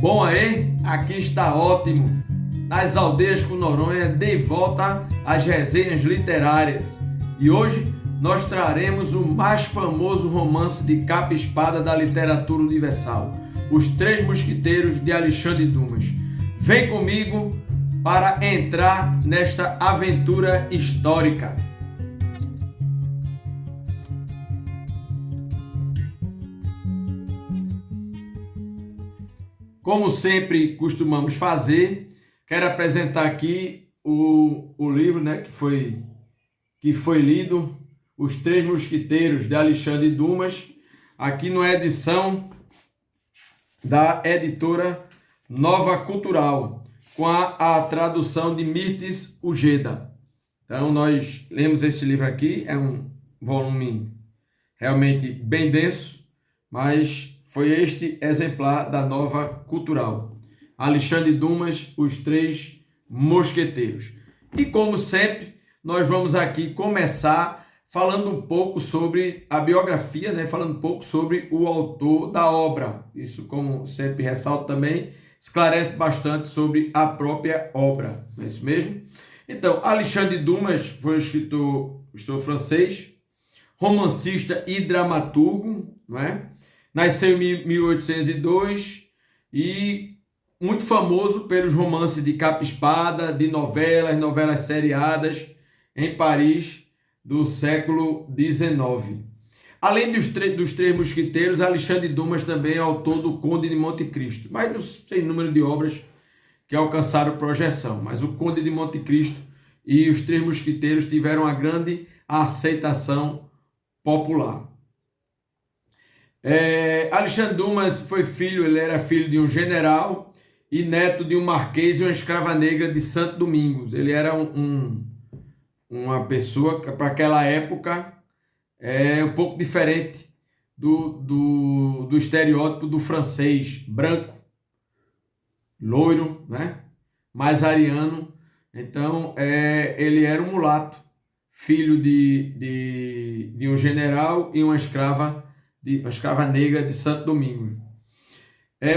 Bom aí, aqui está ótimo. Nas aldeias com Noronha, de volta às resenhas literárias. E hoje nós traremos o mais famoso romance de capa e espada da literatura universal, Os Três Mosquiteiros de Alexandre Dumas. Vem comigo para entrar nesta aventura histórica. Como sempre costumamos fazer, quero apresentar aqui o livro, que foi lido, Os Três Mosquiteiros, de Alexandre Dumas, aqui na edição da editora Nova Cultural, com a tradução de Mirtes Ujeda. Então, nós lemos esse livro aqui, é um volume realmente bem denso, mas foi este exemplar da Nova Cultural. Alexandre Dumas, Os Três Mosqueteiros. E como sempre, nós vamos aqui começar falando um pouco sobre a biografia, falando um pouco sobre o autor da obra. Isso, como sempre ressalto também, esclarece bastante sobre a própria obra. Não é isso mesmo? Então, Alexandre Dumas foi um escritor francês, romancista e dramaturgo, não é? Nasceu em 1802 e muito famoso pelos romances de capa e espada, de novelas seriadas em Paris do século XIX. Além dos Três Mosquiteiros, Alexandre Dumas também é autor do Conde de Monte Cristo, mais do sem número de obras que alcançaram projeção. Mas o Conde de Monte Cristo e os Três Mosquiteiros tiveram uma grande aceitação popular. Alexandre Dumas ele era filho de um general e neto de um marquês e uma escrava negra de Santo Domingos. Ele era uma pessoa que, para aquela época, um pouco diferente do estereótipo do francês, branco, loiro, mais ariano. Então, ele era um mulato, filho de um general e uma escrava negra de Santo Domingo.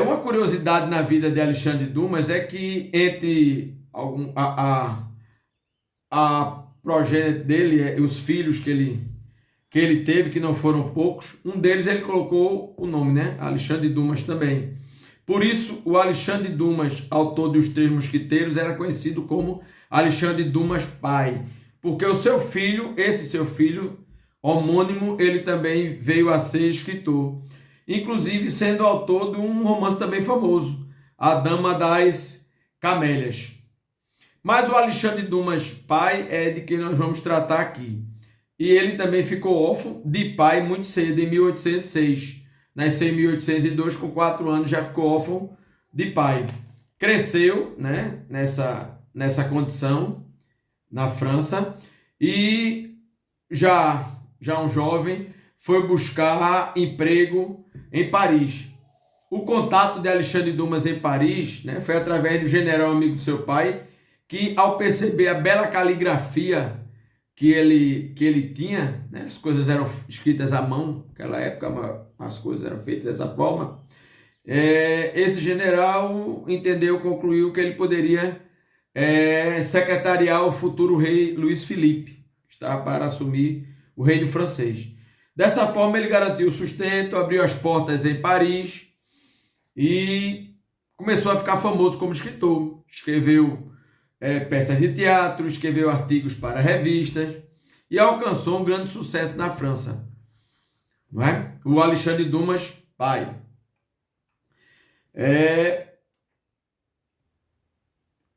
Uma curiosidade na vida de Alexandre Dumas é que entre a progênie dele, os filhos que ele teve, que não foram poucos, um deles ele colocou o nome, Alexandre Dumas também. Por isso, o Alexandre Dumas, autor dos Três Mosquiteiros, era conhecido como Alexandre Dumas pai, porque esse seu filho homônimo, ele também veio a ser escritor, inclusive sendo autor de um romance também famoso, A Dama das Camélias. Mas o Alexandre Dumas pai é de quem nós vamos tratar aqui. E ele também ficou órfão de pai muito cedo, em 1806. Nasceu em 1802, com 4 anos já ficou órfão de pai. Cresceu nessa condição na França e já um jovem, foi buscar emprego em Paris. O contato de Alexandre Dumas em Paris foi através do general amigo do seu pai, que ao perceber a bela caligrafia que ele tinha, as coisas eram escritas à mão, naquela época as coisas eram feitas dessa forma, esse general concluiu que ele poderia secretariar o futuro rei Luís Filipe, que estava para assumir o reino francês. Dessa forma, ele garantiu o sustento, abriu as portas em Paris e começou a ficar famoso como escritor. Escreveu peças de teatro, escreveu artigos para revistas e alcançou um grande sucesso na França. Não é? O Alexandre Dumas pai.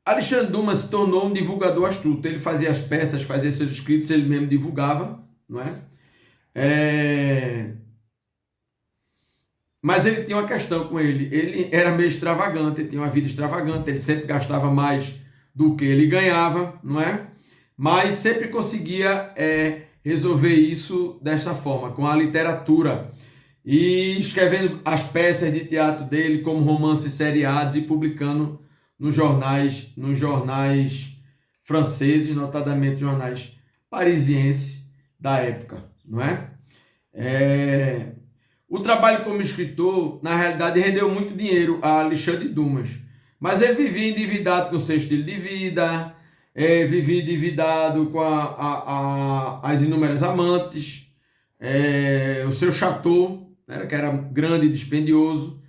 Alexandre Dumas se tornou um divulgador astuto. Ele fazia as peças, fazia seus escritos, ele mesmo divulgava, não é? Mas ele tinha uma questão com ele. Ele era meio extravagante, ele tinha uma vida extravagante, ele sempre gastava mais do que ele ganhava, não é? Mas sempre conseguia resolver isso dessa forma, com a literatura. E escrevendo as peças de teatro dele como romances seriados e publicando nos jornais franceses, notadamente jornais parisienses da época, não é? O trabalho como escritor, na realidade, rendeu muito dinheiro a Alexandre Dumas, mas ele vivia endividado com o seu estilo de vida, vivia endividado com as inúmeras amantes, o seu chateau, né, que era grande e dispendioso,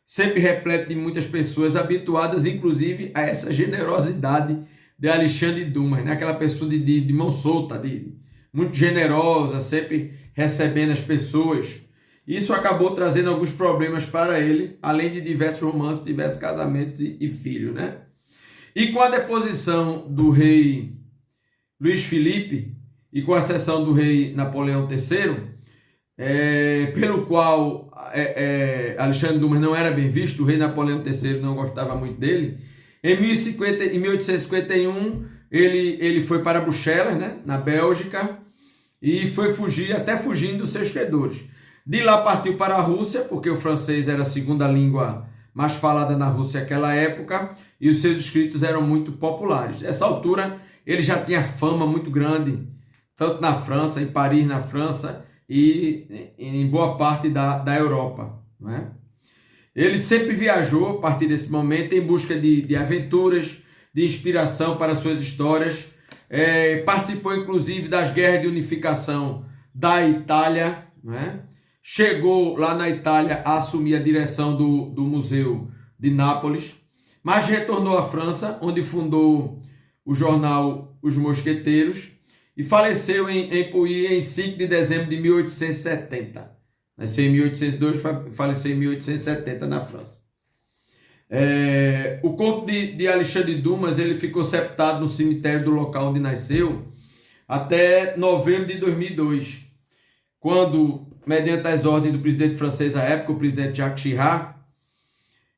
sempre repleto de muitas pessoas habituadas, inclusive, a essa generosidade de Alexandre Dumas, né? Aquela pessoa de mão solta, muito generosa, sempre recebendo as pessoas. Isso acabou trazendo alguns problemas para ele, além de diversos romances, diversos casamentos e filhos, né? E com a deposição do rei Luís Filipe e com a cessão do rei Napoleão III, pelo qual Alexandre Dumas não era bem visto, o rei Napoleão III não gostava muito dele, em 1851 ele foi para Bruxelas, né, na Bélgica, e foi até fugindo dos seus credores. De lá partiu para a Rússia, porque o francês era a segunda língua mais falada na Rússia naquela época, e os seus escritos eram muito populares. Nessa altura, ele já tinha fama muito grande, tanto na França, em Paris, na França, e em boa parte da Europa, não é? Ele sempre viajou, a partir desse momento, em busca de aventuras, de inspiração para suas histórias. Participou, inclusive, das guerras de unificação da Itália, não é? Chegou lá na Itália a assumir a direção do Museu de Nápoles, mas retornou à França, onde fundou o jornal Os Mosqueteiros, e faleceu em Pouilly em 5 de dezembro de 1870. Nasceu em 1802, faleceu em 1870 na França. O corpo de Alexandre Dumas ele ficou sepultado no cemitério do local onde nasceu até novembro de 2002, quando, mediante as ordens do presidente francês à época, o presidente Jacques Chirac,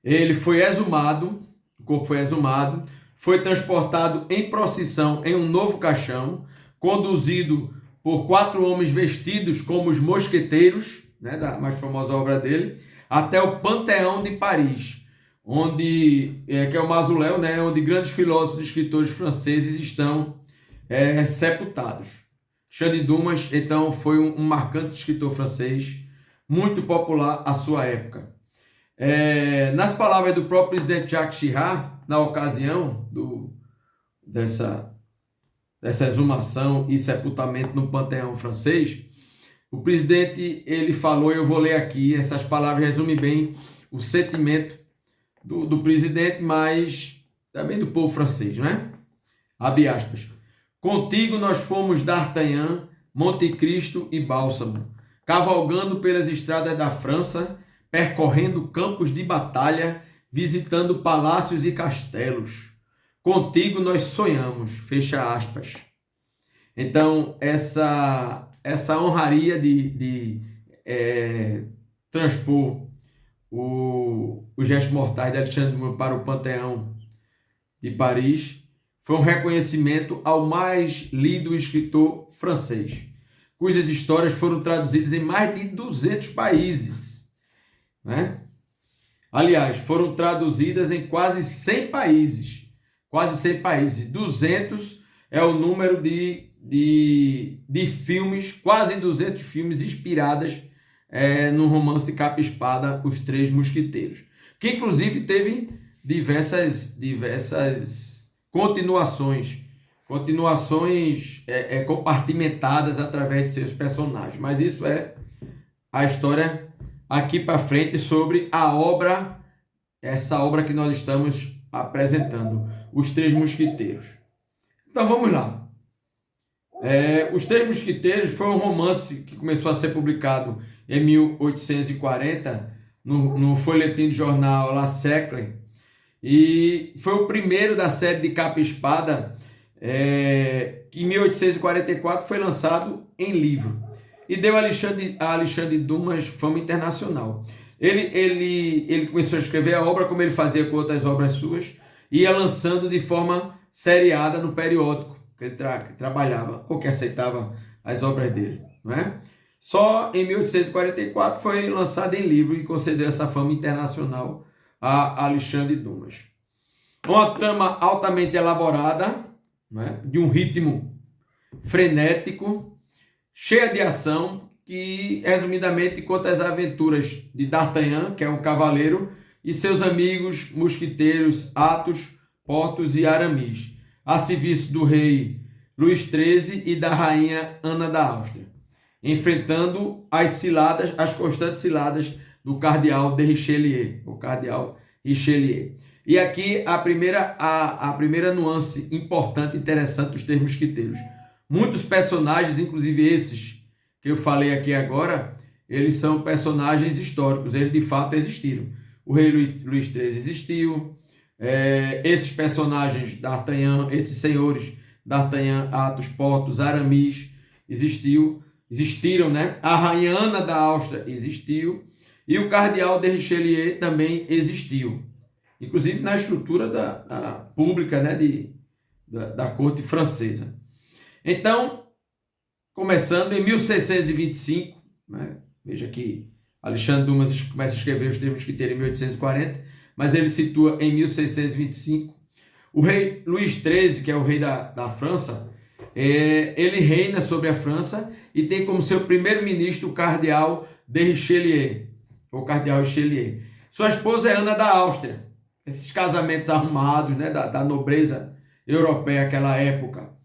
ele foi exumado, o corpo foi exumado, foi transportado em procissão em um novo caixão, conduzido por 4 homens vestidos como os mosqueteiros, né, da mais famosa obra dele, até o Panteão de Paris, onde que é o mausoléu, né, onde grandes filósofos e escritores franceses estão sepultados. Alexandre Dumas, então, foi um marcante escritor francês, muito popular à sua época. Nas palavras do próprio presidente Jacques Chirac, na ocasião dessa exumação e sepultamento no Panteão francês, o presidente ele falou, eu vou ler aqui, essas palavras resumem bem o sentimento do presidente, mas também do povo francês, né? Abre aspas. Contigo nós fomos D'Artagnan, Monte Cristo e Bálsamo, cavalgando pelas estradas da França, percorrendo campos de batalha, visitando palácios e castelos. Contigo nós sonhamos, fecha aspas. Então, essa honraria de transpor os gestos mortais de Alexandre Dumas para o Panteão de Paris foi um reconhecimento ao mais lido escritor francês, cujas histórias foram traduzidas em mais de 200 países, né? Aliás, foram traduzidas em quase 100 países. Quase 100 países. 200 é o número de filmes, quase 200 filmes inspirados no romance capa e espada Os Três Mosqueteiros, que inclusive teve diversas continuações compartimentadas através de seus personagens. Mas isso é a história aqui para frente sobre essa obra que nós estamos apresentando, Os Três Mosqueteiros. Então vamos lá. Os Três Mosqueteiros foi um romance que começou a ser publicado em 1840 no folhetim do jornal La Sécle, e foi o primeiro da série de capa e espada, que em 1844 foi lançado em livro e deu a Alexandre Dumas fama internacional. Ele começou a escrever a obra como ele fazia com outras obras suas, ia lançando de forma seriada no periódico que ele trabalhava ou que aceitava as obras dele, não é? Só em 1844 foi lançado em livro e concedeu essa fama internacional a Alexandre Dumas. Uma trama altamente elaborada, não é? De um ritmo frenético, cheia de ação, que resumidamente conta as aventuras de D'Artagnan, que é um cavaleiro, e seus amigos mosquiteiros Athos, Porthos e Aramis, a serviço do rei Luís XIII e da rainha Ana da Áustria, enfrentando as constantes ciladas do cardeal de Richelieu, o cardeal Richelieu. E aqui a primeira nuance importante e interessante dos Três Mosquiteiros. Muitos personagens, inclusive esses que eu falei aqui agora, eles são personagens históricos, eles de fato existiram. O rei Luís XIII existiu, esses personagens, D'Artagnan, esses senhores, D'Artagnan, Athos, Porthos, Aramis, existiram, né? A rainha Ana da Áustria existiu, e o cardeal de Richelieu também existiu, inclusive na estrutura pública, né, da corte francesa. Então, começando em 1625, né, veja que Alexandre Dumas começa a escrever Os Três Mosquiteiros em 1840, mas ele situa em 1625. O rei Luís XIII, que é o rei da França, ele reina sobre a França e tem como seu primeiro-ministro o cardeal de Richelieu, o cardeal Richelieu. Sua esposa é Ana da Áustria. Esses casamentos arrumados, né, da nobreza europeia naquela época.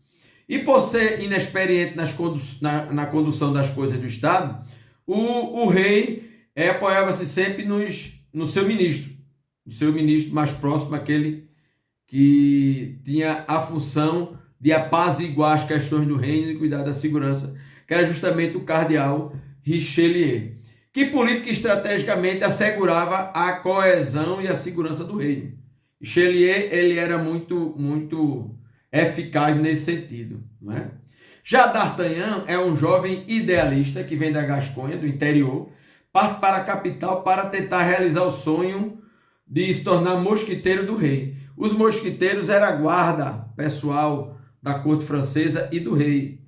E por ser inexperiente na condução das coisas do Estado, o rei apoiava-se sempre no seu ministro mais próximo, aquele que tinha a função de apaziguar as questões do reino e cuidar da segurança, que era justamente o cardeal Richelieu, que política e estrategicamente assegurava a coesão e a segurança do reino. Richelieu, ele era muito eficaz nesse sentido, não é? Já D'Artagnan é um jovem idealista que vem da Gasconha, do interior, parte para a capital para tentar realizar o sonho de se tornar mosquiteiro do rei. Os mosquiteiros eram a guarda pessoal da corte francesa e do rei,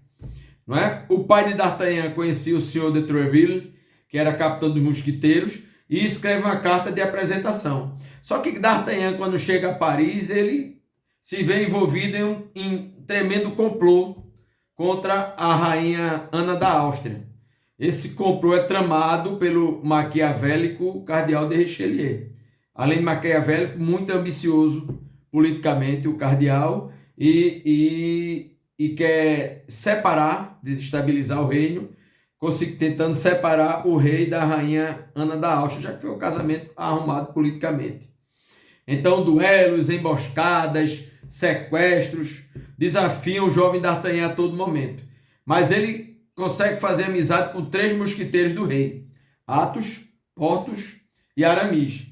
não é? O pai de D'Artagnan conhecia o senhor de Troisville, que era capitão dos mosquiteiros, e escreve uma carta de apresentação. Só que D'Artagnan, quando chega a Paris, ele se vê envolvido em um tremendo complô contra a rainha Ana da Áustria. Esse complô é tramado pelo maquiavélico cardeal de Richelieu. Além de maquiavélico, muito ambicioso politicamente o cardeal e quer separar, desestabilizar o reino, tentando separar o rei da rainha Ana da Áustria, já que foi um casamento arrumado politicamente. Então, duelos, emboscadas, sequestros desafiam o jovem D'Artagnan a todo momento. Mas ele consegue fazer amizade com 3 mosquiteiros do rei, Athos, Porthos e Aramis.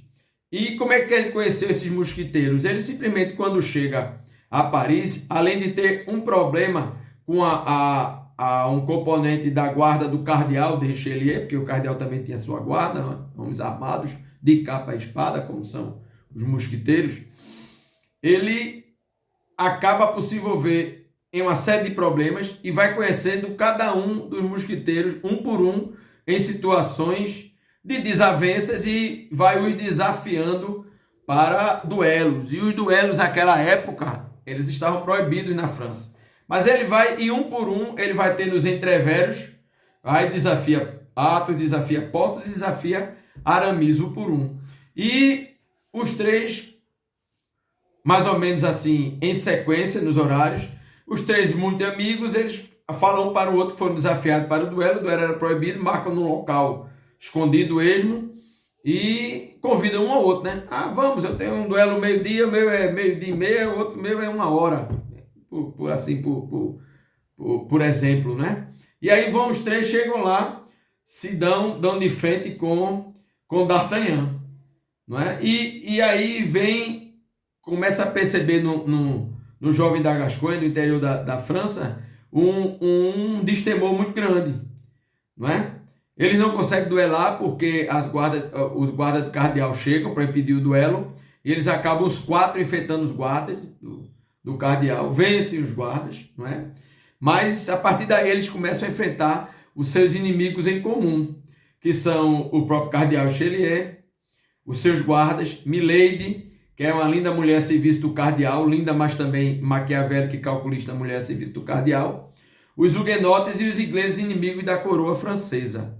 E como é que ele conheceu esses mosquiteiros? Ele simplesmente, quando chega a Paris, além de ter um problema com um componente da guarda do cardeal de Richelieu, porque o cardeal também tinha sua guarda, né? Homens armados de capa e espada, como são os mosquiteiros, ele acaba por se envolver em uma série de problemas e vai conhecendo cada um dos mosquiteiros, um por um, em situações de desavenças e vai os desafiando para duelos. E os duelos naquela época, eles estavam proibidos na França. Mas ele vai, e um por um, ele vai tendo os entreveros, aí desafia Athos, desafia Porthos e desafia Aramis, um por um. E os 3, mais ou menos assim, em sequência, nos horários, os 3 muito amigos, eles falam um para o outro, foram desafiados para o duelo era proibido, marcam num local escondido esmo e convidam um ao outro, né? Ah, vamos, eu tenho um duelo meio-dia, o meu é meio-dia e meia, o outro meu é 1 hora, por exemplo, né? E aí vão os 3, chegam lá, se dão de frente com D'Artagnan, não é? E aí começa a perceber no jovem da Gasconha, do interior da França, um destemor muito grande, não é? Ele não consegue duelar porque os guardas do cardeal chegam para impedir o duelo e eles acabam os 4 enfrentando os guardas do cardeal, vencem os guardas, não é? Mas a partir daí eles começam a enfrentar os seus inimigos em comum, que são o próprio cardeal Richelieu, os seus guardas, Milady, que é uma linda mulher a serviço do cardeal, linda, mas também maquiavélica e calculista mulher a serviço do cardeal, os huguenotes e os ingleses inimigos da coroa francesa.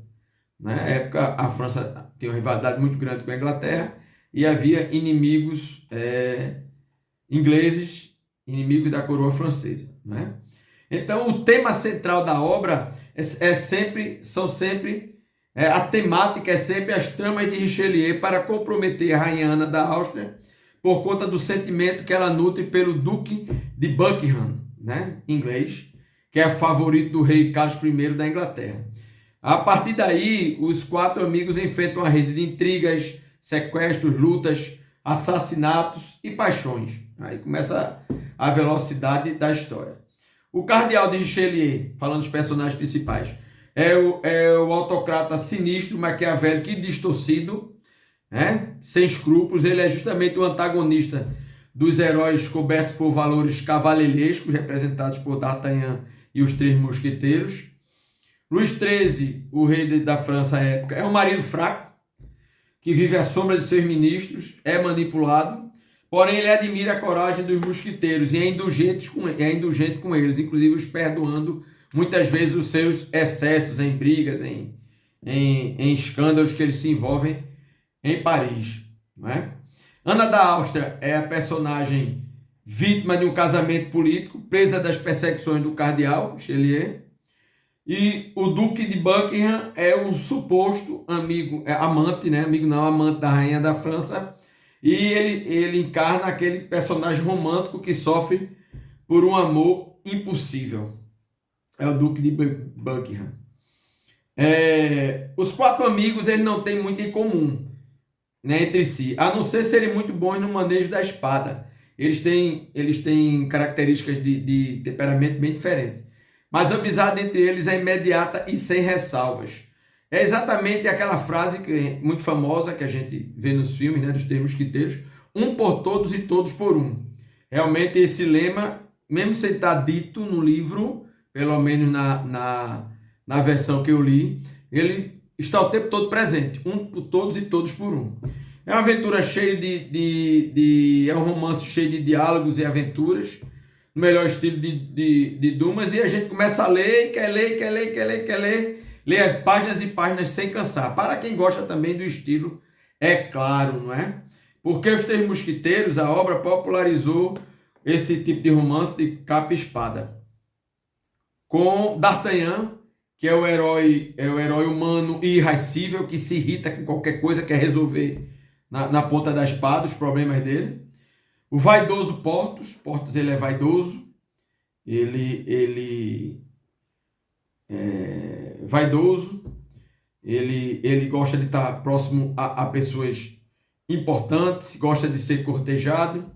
Na época, a França tinha uma rivalidade muito grande com a Inglaterra e havia inimigos ingleses, inimigos da coroa francesa. Né? Então, o tema central da obra a temática é sempre as tramas de Richelieu para comprometer a rainha Ana da Áustria por conta do sentimento que ela nutre pelo Duque de Buckingham, né, inglês, que é favorito do rei Carlos I da Inglaterra. A partir daí, os quatro amigos enfrentam uma rede de intrigas, sequestros, lutas, assassinatos e paixões. Aí começa a velocidade da história. O cardeal de Richelieu, falando dos personagens principais, é o autocrata sinistro, maquiavélico e distorcido, né? Sem escrúpulos. Ele é justamente o antagonista dos heróis cobertos por valores cavalheirescos, representados por D'Artagnan e os Três Mosqueteiros. Luís XIII, o rei da França à época, é um marido fraco, que vive à sombra de seus ministros, é manipulado, porém ele admira a coragem dos mosqueteiros e é indulgente com eles, inclusive os perdoando muitas vezes os seus excessos em brigas, em escândalos que eles se envolvem em Paris. Não é? Ana da Áustria é a personagem vítima de um casamento político, presa das perseguições do cardeal Richelieu. E o Duque de Buckingham é um suposto amante da rainha da França, e ele encarna aquele personagem romântico que sofre por um amor impossível. É o Duque de Buckingham. Os quatro amigos eles não têm muito em comum, né, entre si, a não ser serem muito bons no manejo da espada. Eles têm características de temperamento bem diferentes. Mas a amizade entre eles é imediata e sem ressalvas. É exatamente aquela frase que é muito famosa, que a gente vê nos filmes, né, dos Três Mosqueteiros, um por todos e todos por um. Realmente esse lema, mesmo sem estar dito no livro, pelo menos na versão que eu li, ele está o tempo todo presente, um por todos e todos por um. É uma aventura cheia é um romance cheio de diálogos e aventuras, no melhor estilo de Dumas, e a gente começa a ler, quer ler, lê as páginas e páginas sem cansar. Para quem gosta também do estilo, é claro, não é? Porque os Três Mosqueteiros, a obra popularizou esse tipo de romance de capa e espada. Com D'Artagnan, que é o herói humano e irascível, que se irrita com qualquer coisa, quer resolver na ponta da espada os problemas dele. O vaidoso Porthos ele é vaidoso, ele é vaidoso, ele gosta de estar próximo a pessoas importantes, gosta de ser cortejado.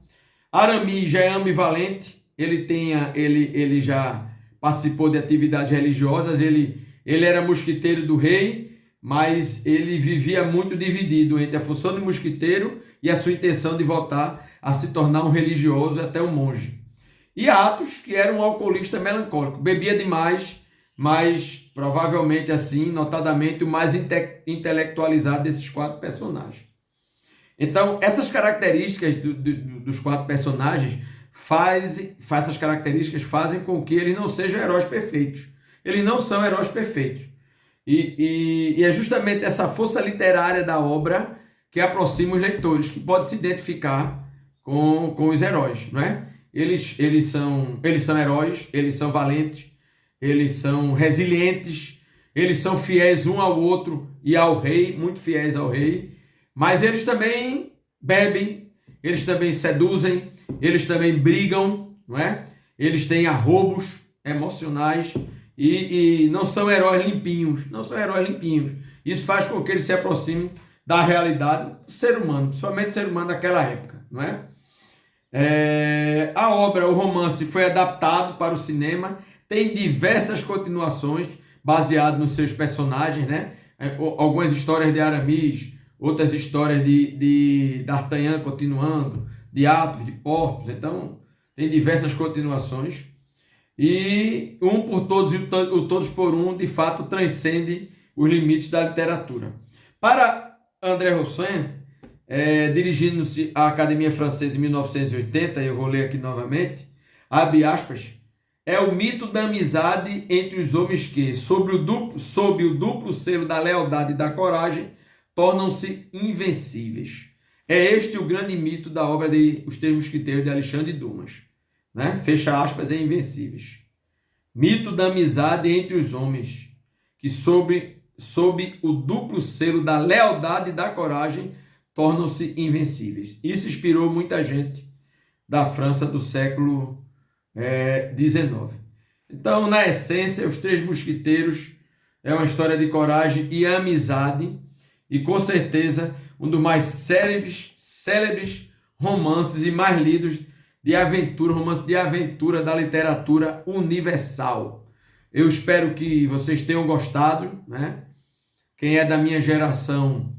Aramis já é ambivalente, ele já participou de atividades religiosas, ele era mosquiteiro do rei, mas ele vivia muito dividido entre a função de mosquiteiro e a sua intenção de voltar a se tornar um religioso, até um monge. E Athos, que era um alcoolista melancólico, bebia demais, mas provavelmente assim, notadamente, o mais intelectualizado desses quatro personagens. Então, essas características dos quatro personagens essas características fazem com que eles não sejam heróis perfeitos. Eles não são heróis perfeitos. E é justamente essa força literária da obra que aproxima os leitores, que pode se identificar com os heróis, não é? Eles são heróis, eles são valentes, eles são resilientes, eles são fiéis um ao outro e ao rei, muito fiéis ao rei, mas eles também bebem, eles também seduzem, eles também brigam, não é? Eles têm arrobos emocionais e não são heróis limpinhos, Isso faz com que eles se aproximem da realidade do ser humano, principalmente do ser humano daquela época, não é? A obra, o romance, foi adaptado para o cinema, tem diversas continuações baseadas nos seus personagens, né? Algumas histórias de Aramis, outras histórias de D'Artagnan continuando, de Athos, de Porthos, então tem diversas continuações. E um por todos e o todos por um, de fato, transcende os limites da literatura. Para André Roussin, dirigindo-se à Academia Francesa em 1980, eu vou ler aqui novamente, abre aspas, é o mito da amizade entre os homens que, sob o duplo selo da lealdade e da coragem, tornam-se invencíveis. É este o grande mito da obra de Os Três Mosquiteiros de Alexandre Dumas. Né? Fecha aspas, é invencíveis. Mito da amizade entre os homens, que sob o duplo selo da lealdade e da coragem, tornam-se invencíveis. Isso inspirou muita gente da França do século XIX. Então, na essência, Os Três Mosquiteiros é uma história de coragem e amizade, e com certeza um dos mais célebres romances e mais lidos de aventura, romance de aventura da literatura universal. Eu espero que vocês tenham gostado, né? Quem é da minha geração,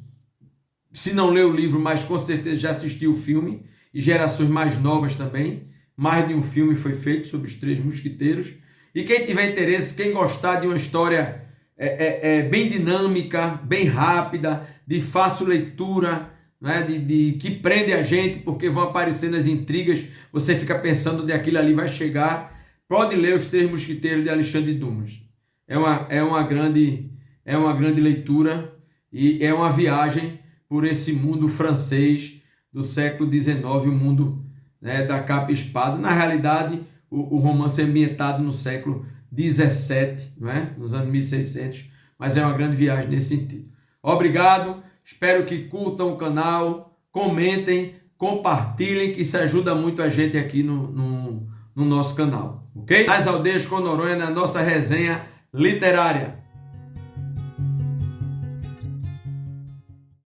se não leu o livro, mas com certeza já assistiu o filme, e gerações mais novas também. Mais de um filme foi feito sobre Os Três Mosquiteiros. E quem tiver interesse, quem gostar de uma história bem dinâmica, bem rápida, de fácil leitura, né? Que prende a gente, porque vão aparecendo as intrigas, você fica pensando onde aquilo ali vai chegar, pode ler Os Três Mosquiteiros de Alexandre Dumas. É uma grande leitura e é uma viagem por esse mundo francês do século XIX, o mundo, né, da capa e espada. Na realidade, o romance é ambientado no século XVII, né, nos anos 1600, mas é uma grande viagem nesse sentido. Obrigado, espero que curtam o canal, comentem, compartilhem, que isso ajuda muito a gente aqui no nosso canal, ok? As Aldeias com Noronha, na nossa resenha literária.